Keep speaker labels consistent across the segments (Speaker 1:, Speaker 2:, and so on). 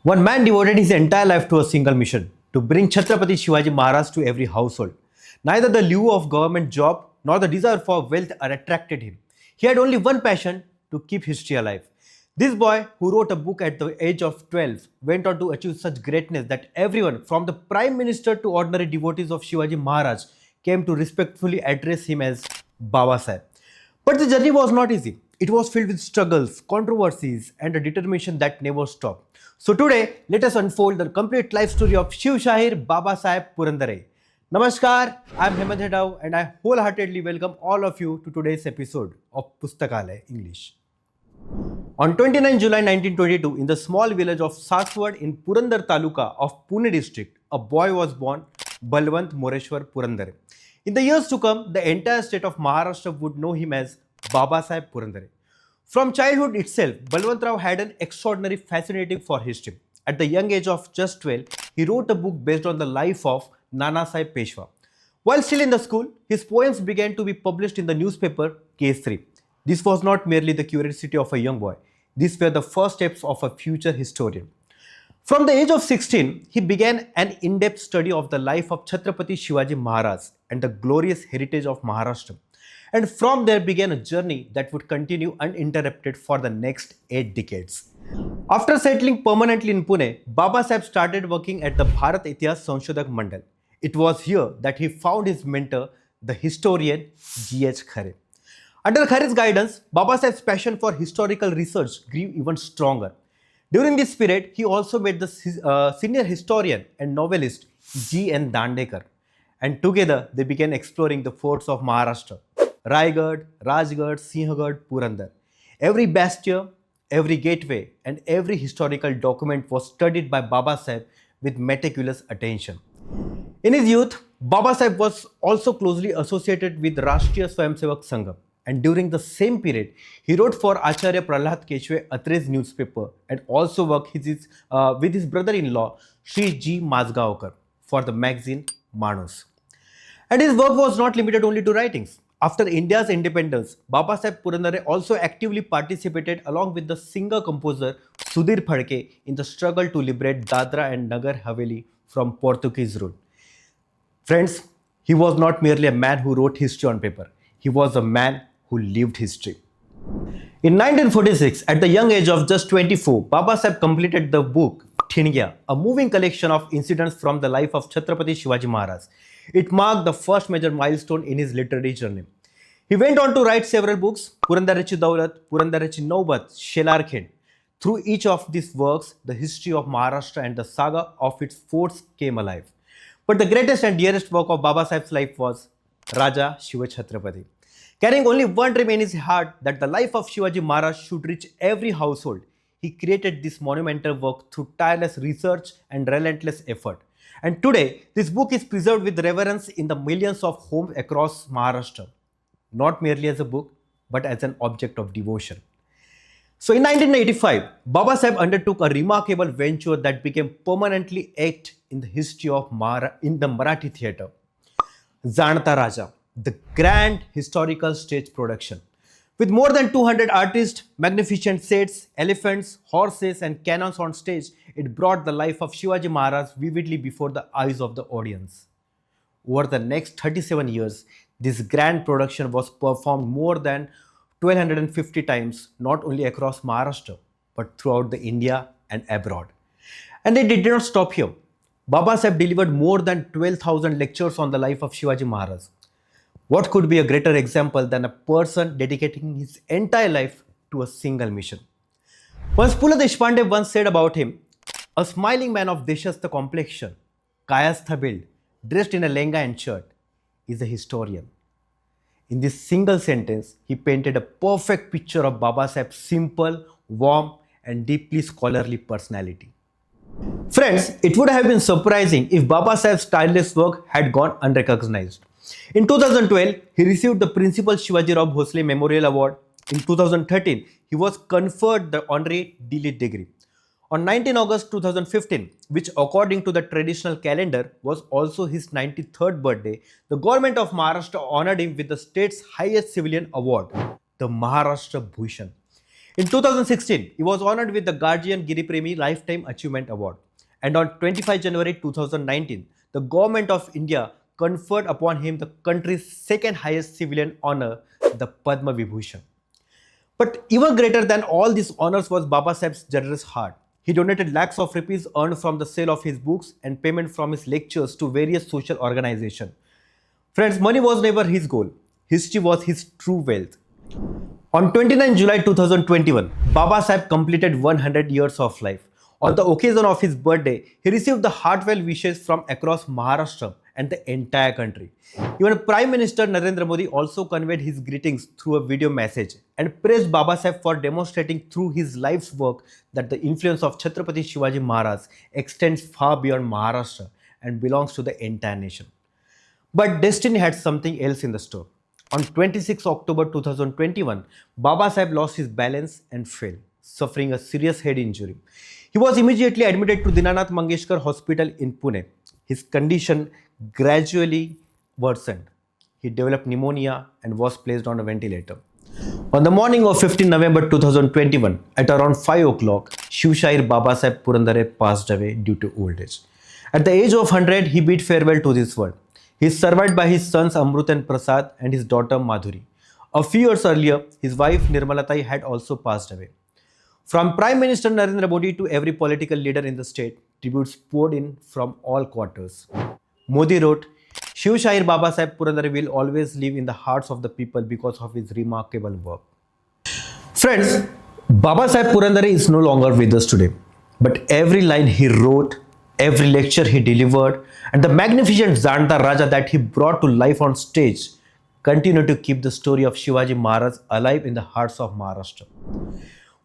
Speaker 1: One man devoted his entire life to a single mission to bring Chhatrapati Shivaji Maharaj to every household. Neither the lure of government job nor the desire for wealth attracted him. He had only one passion to keep history alive. This boy, who wrote a book at the age of 12, went on to achieve such greatness that everyone, from the Prime Minister to ordinary devotees of Shivaji Maharaj, came to respectfully address him as Babasaheb. But the journey was not easy. It was filled with struggles, controversies, and a determination that never stopped. So today, let us unfold the complete life story of Shivshahir Babasaheb Purandare. Namaskar, I am Hemant Hedao and I wholeheartedly welcome all of you to today's episode of Pustakalay English. On 29 July 1922, in the small village of Saswad in Purandar Taluka of Pune district, a boy was born, Balwant Moreshwar Purandare. In the years to come, the entire state of Maharashtra would know him as Babasaheb Purandare. From childhood itself, Balwant Rao had an extraordinary fascinating for history. At the young age of just 12, he wrote a book based on the life of Nanasaheb Peshwa. While still in the school, his poems began to be published in the newspaper Kesari. This was not merely the curiosity of a young boy. These were the first steps of a future historian. From the age of 16, he began an in-depth study of the life of Chhatrapati Shivaji Maharaj and the glorious heritage of Maharashtra. And from there began a journey that would continue uninterrupted for the next 8 decades. After settling permanently in Pune, Babasaheb started working at the Bharat Itihas Sanshodak Mandal. It was here that he found his mentor, the historian G.H. Khare. Under Khare's guidance, Babasaheb's passion for historical research grew even stronger. During this period, he also met the senior historian and novelist G.N. Dandekar. And together, they began exploring the forts of Maharashtra: Raigad, Rajgarh, Sinhgarh, Purandar. Every bastion, every gateway, and every historical document was studied by Babasaheb with meticulous attention. In his youth, Babasaheb was also closely associated with Rashtriya Swayamsevak Sangh. And during the same period, he wrote for Acharya Prahlad Keshwe Atre's newspaper and also worked with his brother-in-law, Sri G. Mazgaonkar, for the magazine Manus. And his work was not limited only to writings. After India's independence, Babasaheb Purandare also actively participated along with the singer-composer Sudhir Phadke in the struggle to liberate Dadra and Nagar Haveli from Portuguese rule. Friends, he was not merely a man who wrote history on paper. He was a man who lived history. In 1946, at the young age of just 24, Babasaheb completed the book Thingya, a moving collection of incidents from the life of Chhatrapati Shivaji Maharaj. It marked the first major milestone in his literary journey. He went on to write several books: Purandarechi Daulat, Purandarechi Naubat, Shelarkhed. Through each of these works, the history of Maharashtra and the saga of its forts came alive. But the greatest and dearest work of Babasaheb's life was Raja Shivchhatrapati. Carrying only one dream in his heart, that the life of Shivaji Maharaj should reach every household, he created this monumental work through tireless research and relentless effort. And today, this book is preserved with reverence in the millions of homes across Maharashtra, not merely as a book, but as an object of devotion. So in 1985, Babasaheb undertook a remarkable venture that became permanently etched in the history of in the Marathi theatre: Janata Raja, the grand historical stage production. With more than 200 artists, magnificent sets, elephants, horses, and cannons on stage, it brought the life of Shivaji Maharaj vividly before the eyes of the audience. Over the next 37 years, this grand production was performed more than 1250 times, not only across Maharashtra, but throughout the India and abroad. And it did not stop here. Babasaheb delivered more than 12,000 lectures on the life of Shivaji Maharaj. What could be a greater example than a person dedicating his entire life to a single mission? Once Pula Deshpande once said about him, a smiling man of Deshastha complexion, Kayastha build, dressed in a lenga and shirt, is a historian. In this single sentence, he painted a perfect picture of Babasaheb's simple, warm, and deeply scholarly personality. Friends, it would have been surprising if Babasaheb's tireless work had gone unrecognized. In 2012, he received the Principal Shivaji Rao Bhosle Memorial Award. In 2013, he was conferred the honorary D.Litt degree. On 19 August 2015, which according to the traditional calendar was also his 93rd birthday, the government of Maharashtra honored him with the state's highest civilian award, the Maharashtra Bhushan. In 2016, he was honored with the Guardian Giripremi Lifetime Achievement Award. And on 25 January 2019, the government of India conferred upon him the country's second highest civilian honor, the Padma Vibhushan. But even greater than all these honors was Babasaheb's generous heart. He donated lakhs of rupees earned from the sale of his books and payment from his lectures to various social organizations. Friends, money was never his goal. History was his true wealth. On 29 July 2021, Babasaheb completed 100 years of life. On the occasion of his birthday, he received the heartfelt wishes from across Maharashtra and the entire country. Even Prime Minister Narendra Modi also conveyed his greetings through a video message and praised Babasaheb for demonstrating through his life's work that the influence of Chhatrapati Shivaji Maharaj extends far beyond Maharashtra and belongs to the entire nation. But destiny had something else in the store. On 26 October 2021, Babasaheb lost his balance and fell, suffering a serious head injury. He was immediately admitted to Dinanath Mangeshkar Hospital in Pune. His condition gradually worsened. He developed pneumonia and was placed on a ventilator. On the morning of 15 November 2021, at around 5 o'clock, Shivshahir Babasaheb Purandare passed away due to old age. At the age of 100, he bid farewell to this world. He is survived by his sons Amrut and Prasad and his daughter Madhuri. A few years earlier, his wife Nirmalatai had also passed away. From Prime Minister Narendra Modi to every political leader in the state, tributes poured in from all quarters. Modi wrote, Shivshahir Babasaheb Purandare will always live in the hearts of the people because of his remarkable work. Friends, Babasaheb Purandare is no longer with us today, but every line he wrote, every lecture he delivered, and the magnificent Janata Raja that he brought to life on stage continue to keep the story of Shivaji Maharaj alive in the hearts of Maharashtra.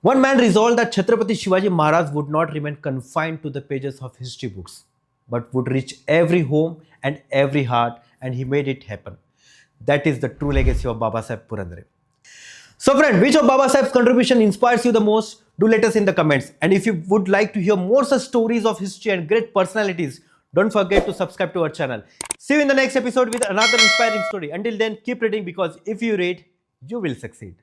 Speaker 1: One man resolved that Chhatrapati Shivaji Maharaj would not remain confined to the pages of history books, but would reach every home and every heart, and he made it happen. That is the true legacy of Babasaheb Purandare. So friend, which of Babasaheb's contribution inspires you the most? Do let us in the comments. And if you would like to hear more such stories of history and great personalities, don't forget to subscribe to our channel. See you in the next episode with another inspiring story. Until then, keep reading because if you read, you will succeed.